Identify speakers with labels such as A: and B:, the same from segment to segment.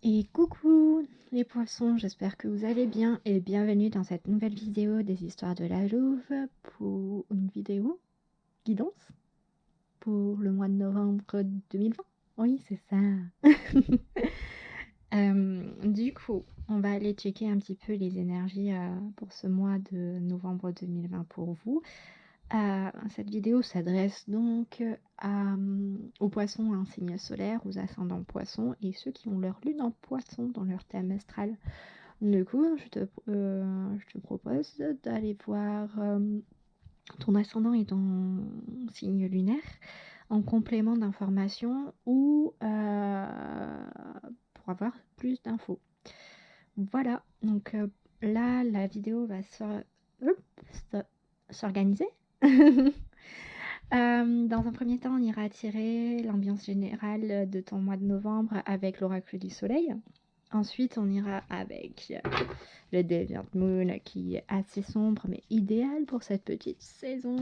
A: Et coucou les poissons, j'espère que vous allez bien et bienvenue dans cette nouvelle vidéo des histoires de la Louve pour une vidéo guidance pour le mois de novembre 2020. Oui, c'est ça. Du coup, on va aller checker un petit peu les énergies pour ce mois de novembre 2020 pour vous. Cette vidéo s'adresse donc aux poissons, un signe solaire, aux ascendants poissons et ceux qui ont leur lune en poisson dans leur thème astral. Du coup, je te propose d'aller voir ton ascendant et ton signe lunaire en complément d'informations ou pour avoir plus d'infos. Voilà, donc là, la vidéo va s'organiser. Dans un premier temps, on ira tirer l'ambiance générale de ton mois de novembre avec l'oracle du soleil. Ensuite, on ira avec le Deviant Moon qui est assez sombre mais idéal pour cette petite saison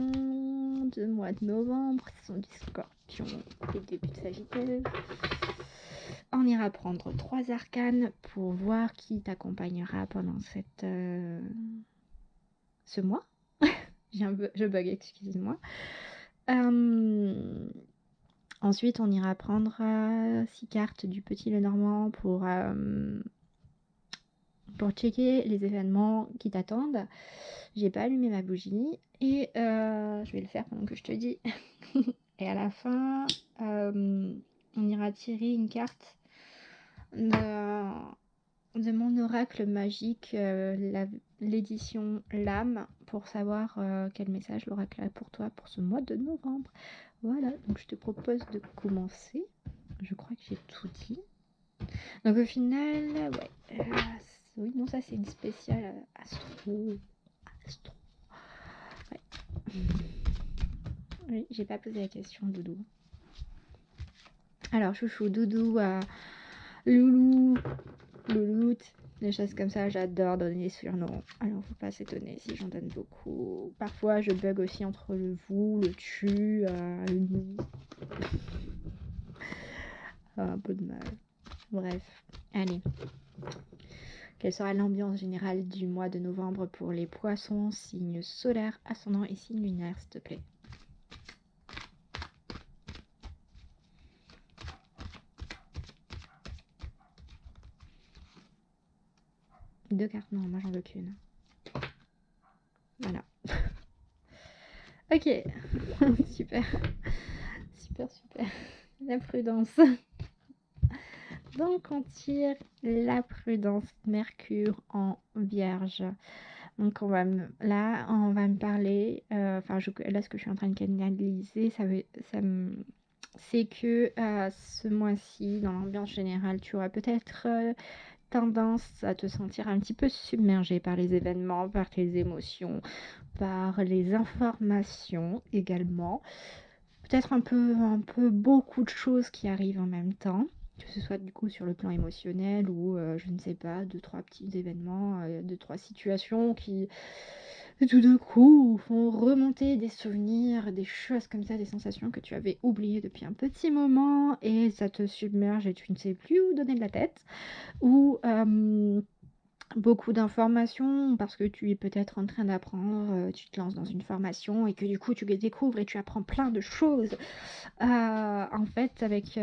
A: de mois de novembre. Ce sont du Scorpion et début de Sagittaire. On ira prendre 3 arcanes pour voir qui t'accompagnera pendant ce mois. Je bug, excusez-moi. Ensuite, on ira prendre 6 cartes du Petit Lenormand pour checker les événements qui t'attendent. J'ai pas allumé ma bougie et je vais le faire pendant que je te dis. Et à la fin, on ira tirer une carte de mon oracle magique, l'édition L'âme, pour savoir quel message l'oracle a pour toi pour ce mois de novembre. Voilà, donc je te propose de commencer. Je crois que j'ai tout dit. Donc au final, ouais. Oui, non, ça c'est une spéciale astro. Ouais. Oui, j'ai pas posé la question, Doudou. Alors, chouchou, Doudou, Loulou, Louloute, des choses comme ça, j'adore donner des surnoms. Alors, faut pas s'étonner si j'en donne beaucoup. Parfois, je bug aussi entre le vous, le tu, le nous. Un peu de mal. Bref, allez. Quelle sera l'ambiance générale du mois de novembre pour les poissons, signes solaires, ascendant et signes lunaires, s'il te plaît? Deux cartes, non, moi j'en veux qu'une. Voilà. Ok, super. Super. La prudence. Donc on tire la prudence, Mercure en Vierge. Donc on va me parler, là ce que je suis en train de canaliser, c'est que ce mois-ci, dans l'ambiance générale, tu auras peut-être tendance à te sentir un petit peu submergé par les événements, par tes émotions, par les informations également. Peut-être un peu beaucoup de choses qui arrivent en même temps, que ce soit du coup sur le plan émotionnel ou je ne sais pas, 2-3 petits événements, 2-3 situations qui tout d'un coup font remonter des souvenirs, des choses comme ça, des sensations que tu avais oubliées depuis un petit moment et ça te submerge et tu ne sais plus où donner de la tête. Ou beaucoup d'informations parce que tu es peut-être en train d'apprendre, tu te lances dans une formation et que du coup tu découvres et tu apprends plein de choses. En fait, avec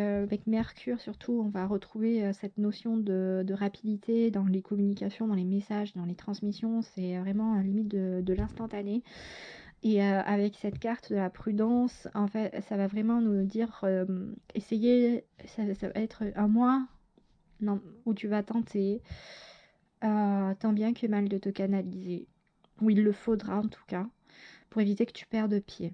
A: Mercure surtout, on va retrouver cette notion de rapidité dans les communications, dans les messages, dans les transmissions. C'est vraiment limite de l'instantané. Et avec cette carte de la prudence, en fait, ça va vraiment nous dire, essayer, ça va être un mois où tu vas tenter tant bien que mal de te canaliser, ou il le faudra en tout cas, pour éviter que tu perdes pied.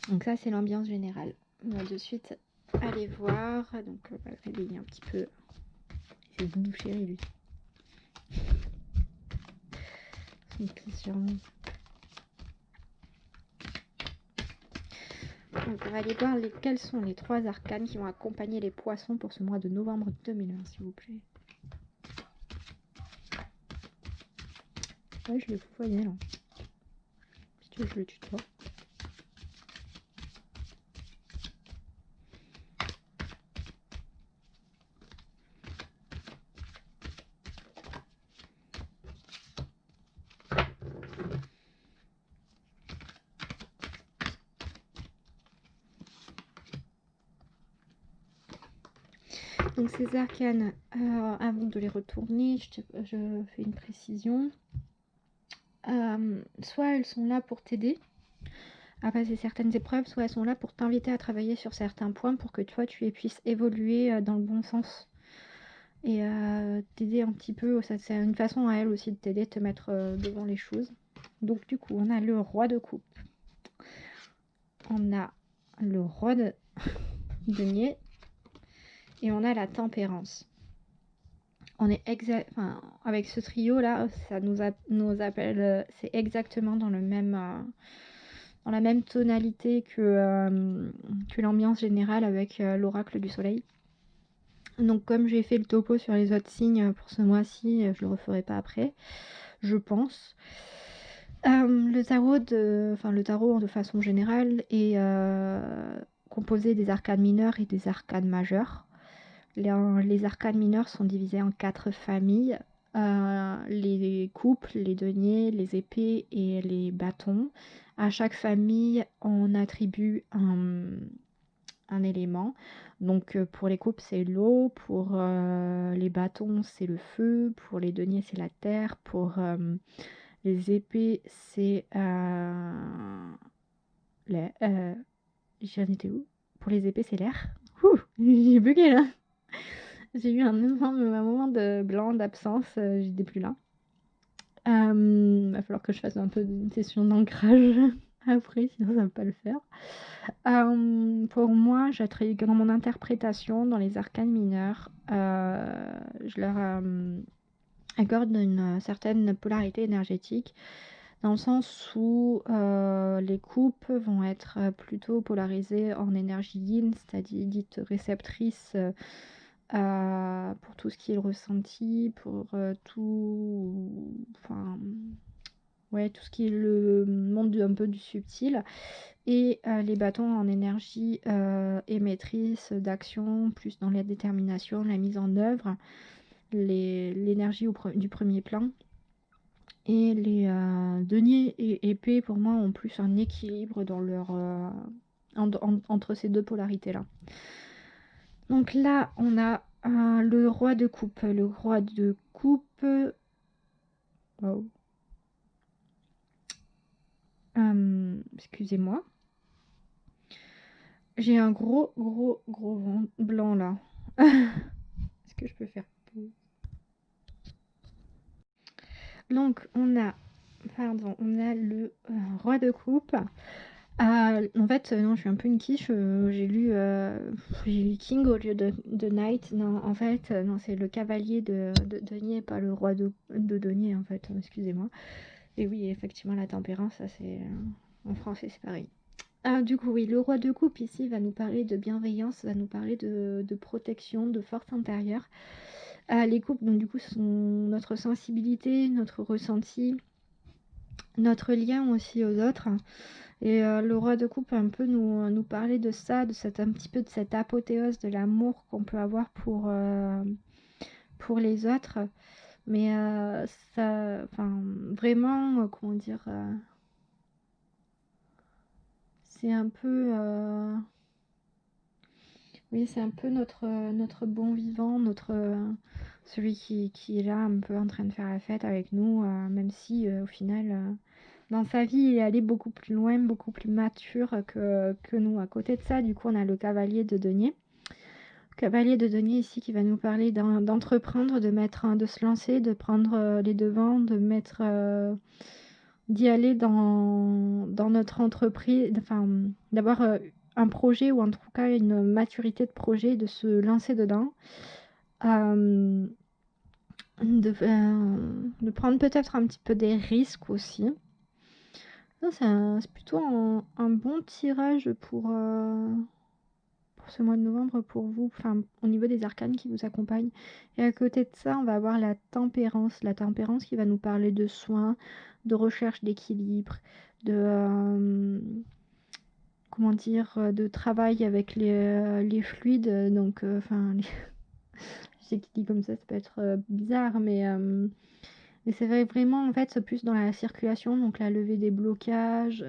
A: Donc ça c'est l'ambiance générale. On va de suite aller voir, donc on va le réveiller un petit peu. C'est Doudou chéri lui. Donc on va aller voir quels sont les 3 arcanes qui vont accompagner les poissons pour ce mois de novembre 2020, s'il vous plaît. Ouais, je le voyais là. Si tu veux, je le tutoie. Donc ces arcanes, avant de les retourner, je fais une précision. Soit elles sont là pour t'aider à passer certaines épreuves, soit elles sont là pour t'inviter à travailler sur certains points pour que toi tu puisses évoluer dans le bon sens et t'aider un petit peu. Ça, c'est une façon à elle aussi de t'aider, de te mettre devant les choses. Donc du coup on a le roi de coupe, on a le roi de denier et on a la tempérance. On est avec ce trio là, ça nous appelle, c'est exactement dans le même dans la même tonalité que l'ambiance générale avec l'oracle du soleil. Donc comme j'ai fait le topo sur les autres signes pour ce mois-ci, je le referai pas après, je pense. Le tarot de façon générale est composé des arcanes mineures et des arcanes majeures. Les arcanes mineures sont divisés en 4 familles. Les coupes, les deniers, les épées et les bâtons. À chaque famille, on attribue un élément. Donc pour les coupes, c'est l'eau. Pour les bâtons, c'est le feu. Pour les deniers, c'est la terre. Pour les épées, c'est j'en étais où? Pour les épées, c'est l'air. Ouh, j'ai bugué là. J'ai eu un énorme moment de blanc, d'absence, j'étais plus là. Va falloir que je fasse un peu d'une session d'ancrage après, sinon ça va pas le faire. Pour moi, j'attribue dans mon interprétation, dans les arcanes mineurs, je leur accorde une certaine polarité énergétique, dans le sens où les coupes vont être plutôt polarisées en énergie yin, c'est-à-dire dites réceptrices, pour tout ce qui est le ressenti, pour tout ce qui est le monde un peu du subtil, et les bâtons en énergie émettrice d'action, plus dans la détermination, la mise en œuvre, l'énergie du premier plan. Et les deniers et épées pour moi ont plus un équilibre dans leur entre ces deux polarités là. Donc là, on a le roi de coupe. Le roi de coupe... Oh. Excusez-moi. J'ai un gros blanc là. Est-ce que je peux faire pause? Donc, on a le roi de coupe. En fait, non, je suis un peu une quiche. J'ai lu King au lieu de Knight. Non, en fait, non, c'est le cavalier de denier, pas le roi de denier, en fait. Excusez-moi. Et oui, effectivement, la tempérance, ça c'est en français, c'est pareil. Du coup, oui, le roi de coupe ici va nous parler de bienveillance, va nous parler de protection, de force intérieure. Les coupes, donc du coup, sont notre sensibilité, notre ressenti, notre lien aussi aux autres. Et le roi de coupe un peu nous parler de ça, un petit peu de cette apothéose de l'amour qu'on peut avoir pour les autres. Mais ça, enfin, vraiment, comment dire, c'est un peu, oui, c'est un peu notre bon vivant, celui qui est là un peu en train de faire la fête avec nous, même si au final, dans sa vie, il est allé beaucoup plus loin, beaucoup plus mature que nous. À côté de ça, du coup, on a le cavalier de denier. Cavalier de denier ici qui va nous parler d'entreprendre, de se lancer, de prendre les devants, d'y aller dans notre entreprise, enfin d'avoir un projet ou en tout cas une maturité de projet, de se lancer dedans, de prendre peut-être un petit peu des risques aussi. C'est plutôt un bon tirage pour ce mois de novembre pour vous, enfin au niveau des arcanes qui vous accompagnent. Et à côté de ça, on va avoir la tempérance qui va nous parler de soins, de recherche d'équilibre, de comment dire, de travail avec les fluides, donc je sais qu'il dit comme ça peut être bizarre, mais c'est vrai, vraiment en fait c'est plus dans la circulation, donc la levée des blocages,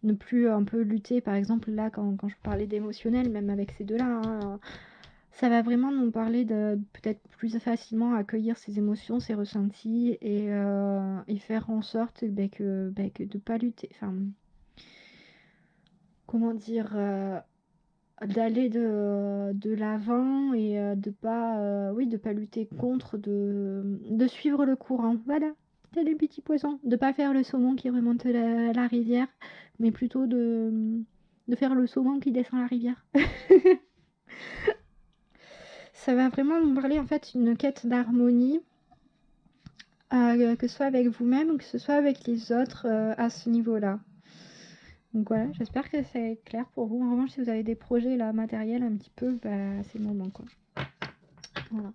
A: ne plus un peu lutter, par exemple là quand je parlais d'émotionnel, même avec ces deux-là, hein, Ça va vraiment nous parler de peut-être plus facilement accueillir ses émotions, ses ressentis et faire en sorte que de pas lutter, enfin, comment dire, d'aller de l'avant et de pas lutter contre, de suivre le courant. Voilà, tel les petits poissons. De pas faire le saumon qui remonte la rivière, mais plutôt de faire le saumon qui descend la rivière. Ça va vraiment nous parler en fait d'une quête d'harmonie, que ce soit avec vous-même ou que ce soit avec les autres à ce niveau-là. Donc voilà, j'espère que c'est clair pour vous. En revanche, si vous avez des projets là, matériels un petit peu, bah, c'est le moment quoi. Voilà.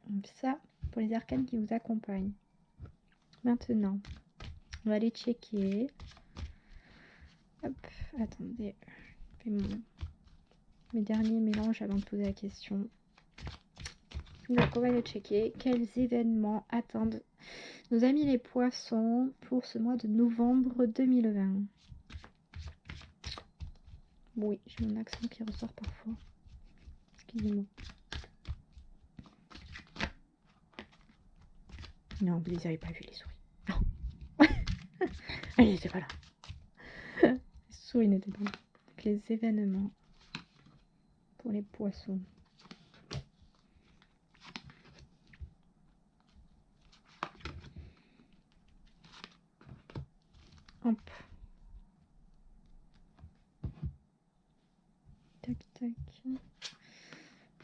A: Donc ça, pour les arcanes qui vous accompagnent. Maintenant, on va aller checker. Hop, attendez. Je fais mes derniers mélanges avant de poser la question. Donc on va aller checker quels événements attendent nos amis les poissons pour ce mois de novembre 2020. Oui, j'ai mon accent qui ressort parfois. Excusez-moi. Non, vous les avez pas vu les souris. Non. Elles n'étaient pas là. Les souris n'étaient pas là. Donc les événements pour les poissons. Hop. Tac, tac.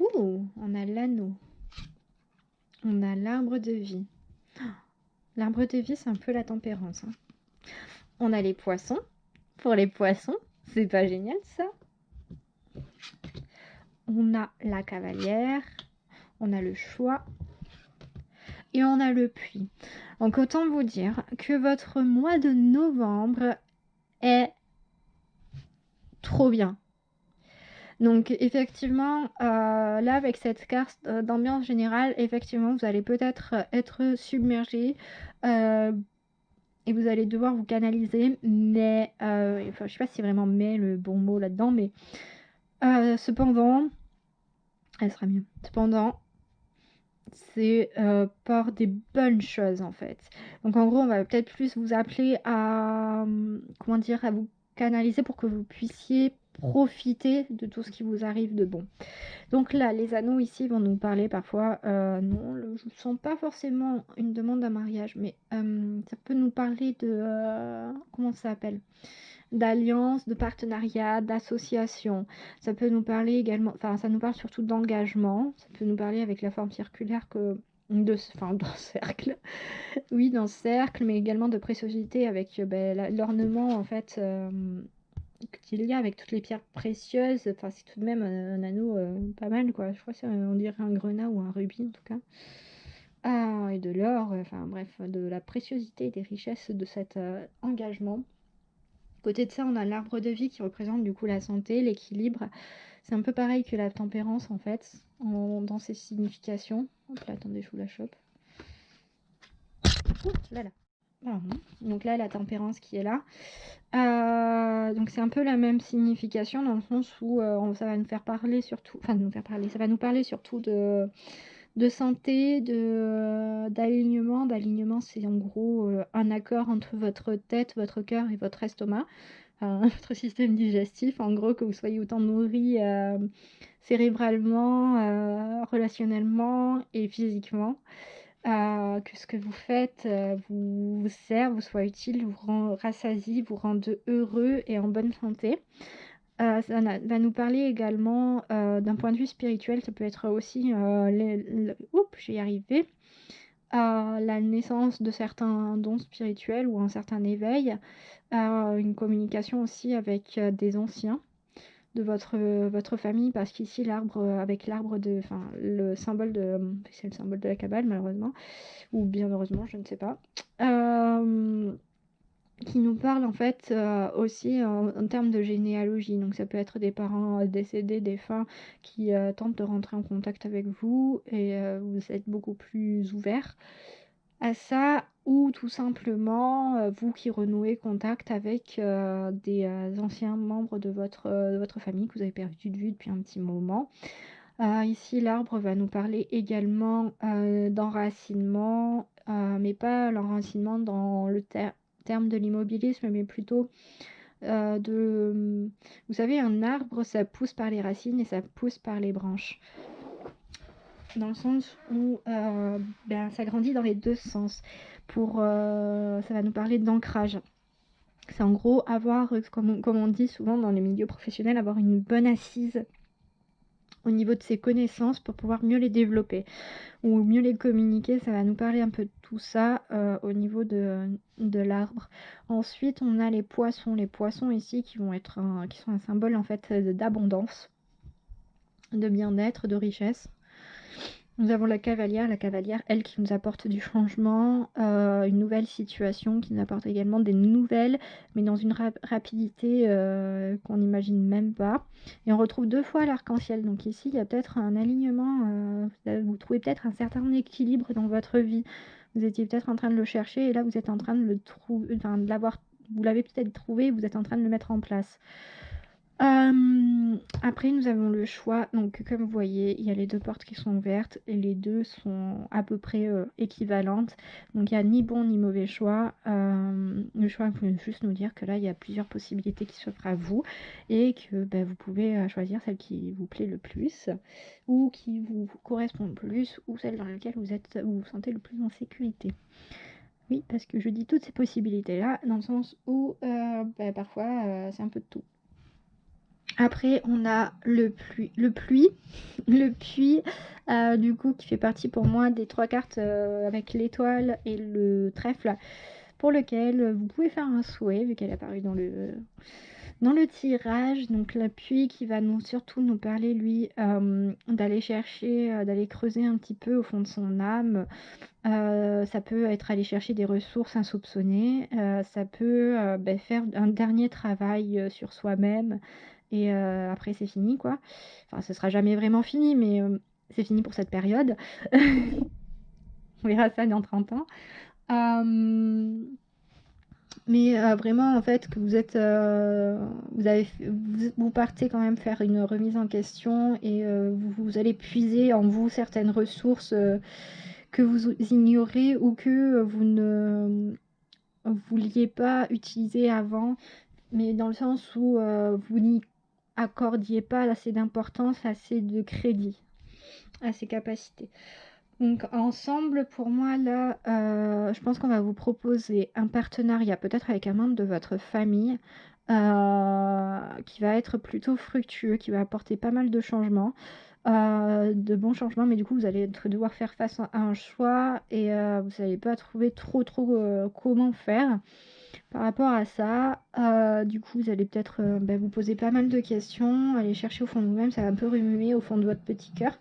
A: Ouh, on a l'anneau. On a l'arbre de vie. L'arbre de vie, c'est un peu la tempérance. Hein. On a les poissons. Pour les poissons, c'est pas génial ça. On a la cavalière. On a le choix. Et on a le puits. Donc autant vous dire que votre mois de novembre est trop bien. Donc effectivement, là avec cette carte d'ambiance générale, effectivement vous allez peut-être être submergé et vous allez devoir vous canaliser, mais enfin je sais pas si vraiment mais le bon mot là-dedans, mais cependant, elle sera mieux. Cependant, c'est par des bonnes choses en fait. Donc en gros, on va peut-être plus vous appeler à comment dire, à vous canaliser pour que vous puissiez profiter de tout ce qui vous arrive de bon. Donc là, les anneaux ici vont nous parler parfois, non, je ne sens pas forcément une demande d'un mariage, mais ça peut nous parler de, comment ça s'appelle? D'alliance, de partenariat, d'association. Ça peut nous parler également, enfin ça nous parle surtout d'engagement, ça peut nous parler avec la forme circulaire d'un cercle, oui d'un cercle, mais également de préciosité avec l'ornement en fait qu'il y a avec toutes les pierres précieuses, enfin c'est tout de même un anneau pas mal quoi, je crois que on dirait un grenat ou un rubis en tout cas. Ah, et de l'or, enfin bref, de la préciosité et des richesses de cet engagement. Côté de ça, on a l'arbre de vie qui représente du coup la santé, l'équilibre. C'est un peu pareil que la tempérance en fait, dans ses significations. Hop là, attendez, je vous la chope. Ouh, là là. Donc là, la tempérance qui est là. Donc c'est un peu la même signification dans le sens où ça va nous faire parler surtout, enfin nous faire parler, ça va nous parler surtout de santé, d'alignement. D'alignement, c'est en gros un accord entre votre tête, votre cœur et votre estomac, votre système digestif. En gros, que vous soyez autant nourri cérébralement, relationnellement et physiquement. Que ce que vous faites vous sert, vous soit utile, vous rassasie, vous rende heureux et en bonne santé. Ça va nous parler également d'un point de vue spirituel, ça peut être aussi je vais y arriver, la naissance de certains dons spirituels ou un certain éveil, une communication aussi avec des anciens de votre famille, parce qu'ici l'arbre avec l'arbre de, enfin le symbole de, c'est le symbole de la Kabbale malheureusement, ou bien heureusement, je ne sais pas, qui nous parle en fait aussi en termes de généalogie. Donc ça peut être des parents décédés, défunts, qui tentent de rentrer en contact avec vous et vous êtes beaucoup plus ouvert à ça, ou tout simplement vous qui renouez contact avec des anciens membres de votre famille que vous avez perdu de vue depuis un petit moment. Ici, l'arbre va nous parler également d'enracinement, mais pas l'enracinement dans le terme de l'immobilisme, mais plutôt vous savez, un arbre, ça pousse par les racines et ça pousse par les branches. Dans le sens où ça grandit dans les deux sens. Ça va nous parler d'ancrage. C'est en gros avoir, comme on dit souvent dans les milieux professionnels, avoir une bonne assise au niveau de ses connaissances pour pouvoir mieux les développer ou mieux les communiquer. Ça va nous parler un peu de tout ça au niveau de l'arbre. Ensuite, on a les poissons. Les poissons ici qui sont un symbole en fait d'abondance, de bien-être, de richesse. Nous avons la cavalière, elle qui nous apporte du changement, une nouvelle situation, qui nous apporte également des nouvelles, mais dans une rapidité qu'on n'imagine même pas. Et on retrouve 2 fois l'arc-en-ciel, donc ici il y a peut-être un alignement, vous trouvez peut-être un certain équilibre dans votre vie. Vous étiez peut-être en train de le chercher et là vous êtes en train de le trouver, enfin de l'avoir, vous l'avez peut-être trouvé et vous êtes en train de le mettre en place. Après nous avons le choix, donc comme vous voyez il y a les 2 portes qui sont ouvertes et les 2 sont à peu près équivalentes, donc il n'y a ni bon ni mauvais choix. Le choix peut juste nous dire que là il y a plusieurs possibilités qui s'offrent à vous et que vous pouvez choisir celle qui vous plaît le plus ou qui vous correspond le plus ou celle dans laquelle vous vous sentez le plus en sécurité. Oui, parce que je dis toutes ces possibilités là dans le sens où parfois c'est un peu de tout. Après, on a le puits, du coup, qui fait partie pour moi des 3 cartes avec l'étoile et le trèfle, pour lequel vous pouvez faire un souhait, vu qu'elle est apparue dans le tirage. Donc, le puits qui va surtout nous parler, lui, d'aller chercher, d'aller creuser un petit peu au fond de son âme. Ça peut être aller chercher des ressources insoupçonnées, ça peut faire un dernier travail sur soi-même. Et après c'est fini quoi. Enfin ce sera jamais vraiment fini mais c'est fini pour cette période. On verra ça dans 30 ans. Mais vraiment en fait que vous partez quand même faire une remise en question et vous allez puiser en vous certaines ressources que vous ignorez ou que vous ne vouliez pas utiliser avant, mais dans le sens où vous n'y accordiez pas assez d'importance, assez de crédit à ces capacités. Donc ensemble, pour moi, là, je pense qu'on va vous proposer un partenariat, peut-être avec un membre de votre famille, qui va être plutôt fructueux, qui va apporter pas mal de changements, de bons changements, mais du coup, vous allez devoir faire face à un choix et vous n'allez pas trouver trop comment faire. Par rapport à ça, du coup, vous allez peut-être vous poser pas mal de questions, aller chercher au fond de vous-même, ça va un peu remuer au fond de votre petit cœur,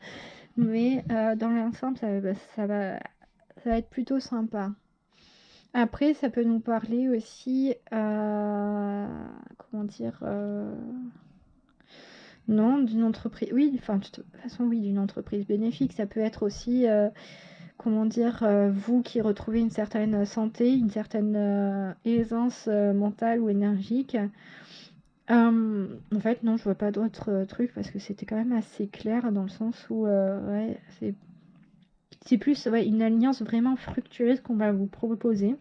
A: mais dans l'ensemble, ça va être plutôt sympa. Après, ça peut nous parler aussi, comment dire, non, d'une entreprise, oui, enfin, de toute façon, oui, d'une entreprise bénéfique. Ça peut être aussi, comment dire, vous qui retrouvez une certaine santé, une certaine aisance mentale ou énergique. En fait, non, je vois pas d'autres trucs parce que c'était quand même assez clair dans le sens où, ouais, c'est plus une alliance vraiment fructueuse qu'on va vous proposer.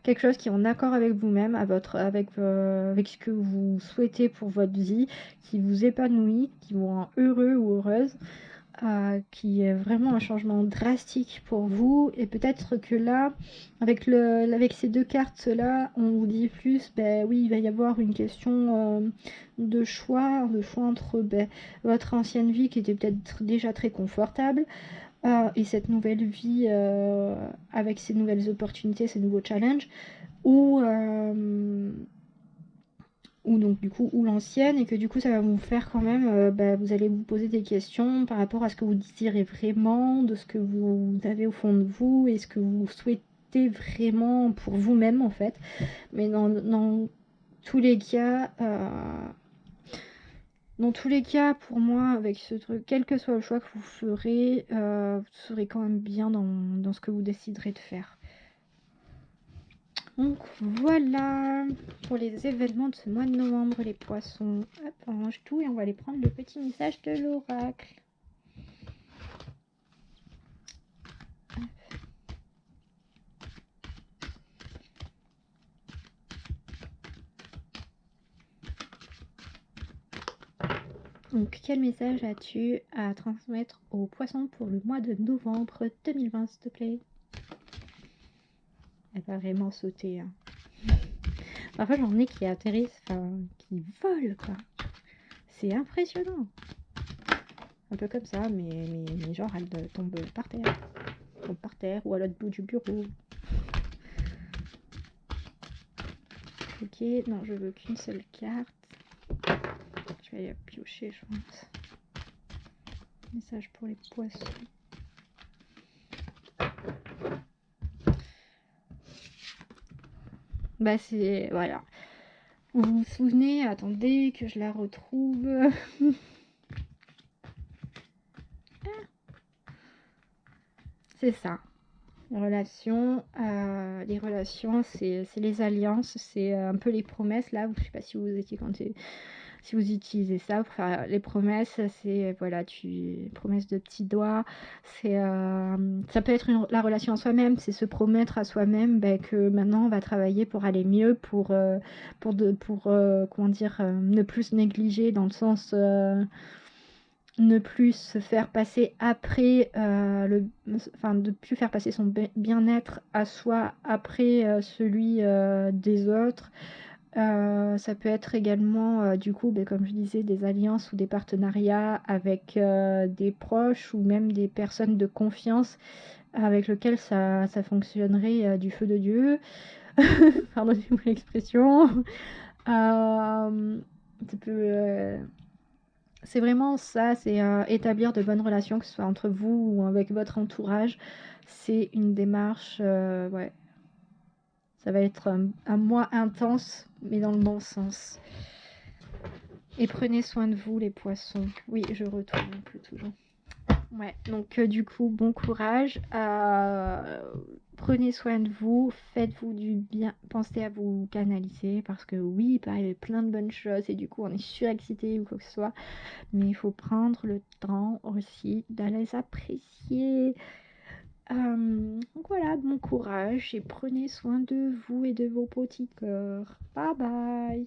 A: Quelque chose qui est en accord avec vous-même, avec ce que vous souhaitez pour votre vie, qui vous épanouit, qui vous rend heureux ou heureuse, qui est vraiment un changement drastique pour vous. Et peut-être que là, avec ces 2 cartes-là, on vous dit plus, oui, il va y avoir une question de choix entre votre ancienne vie qui était peut-être déjà très confortable, et cette nouvelle vie avec ces nouvelles opportunités, ces nouveaux challenges, ou donc du coup ou l'ancienne, et que du coup ça va vous faire quand même vous allez vous poser des questions par rapport à ce que vous désirez vraiment, de ce que vous avez au fond de vous et ce que vous souhaitez vraiment pour vous-même en fait. Mais dans tous les cas pour moi, avec ce truc, quel que soit le choix que vous ferez, vous serez quand même bien dans ce que vous déciderez de faire. Donc voilà pour les événements de ce mois de novembre, les poissons. Hop, on range tout et on va aller prendre le petit message de l'oracle. Donc quel message as-tu à transmettre aux poissons pour le mois de novembre 2020, s'il te plaît? Elle va vraiment sauter. Hein. Parfois j'en ai qui atterrissent, enfin qui volent quoi. C'est impressionnant. Un peu comme ça, mais genre elle tombe par terre. Tombe par terre ou à l'autre bout du bureau. Ok, non, je veux qu'une seule carte. Je vais aller piocher, je pense. Message pour les poissons. Bah c'est... Voilà. Vous vous souvenez? Attendez que je la retrouve. C'est ça. Les relations, c'est les alliances, c'est un peu les promesses. Là, je ne sais pas si vous étiez si vous utilisez ça pour faire les promesses, c'est voilà, promesses de petits doigts. C'est ça peut être la relation à soi-même, c'est se promettre à soi-même que maintenant on va travailler pour aller mieux, pour comment dire, ne plus se négliger dans le sens ne plus se faire passer après enfin de plus faire passer son bien-être à soi après celui des autres. Ça peut être également du coup comme je disais des alliances ou des partenariats avec des proches ou même des personnes de confiance avec lesquelles ça fonctionnerait du feu de Dieu. Pardonnez-moi l'expression. Ça peut c'est vraiment ça, c'est établir de bonnes relations, que ce soit entre vous ou avec votre entourage. C'est une démarche, ouais. Ça va être un mois intense, mais dans le bon sens. Et prenez soin de vous, les poissons. Oui, je retrouve un peu toujours. Ouais, donc du coup, bon courage. Prenez soin de vous, faites-vous du bien, pensez à vous canaliser parce que oui, il peut arriver plein de bonnes choses et du coup on est surexcité ou quoi que ce soit, mais il faut prendre le temps aussi d'aller les apprécier. Donc voilà, bon courage et prenez soin de vous et de vos petits cœurs. Bye bye.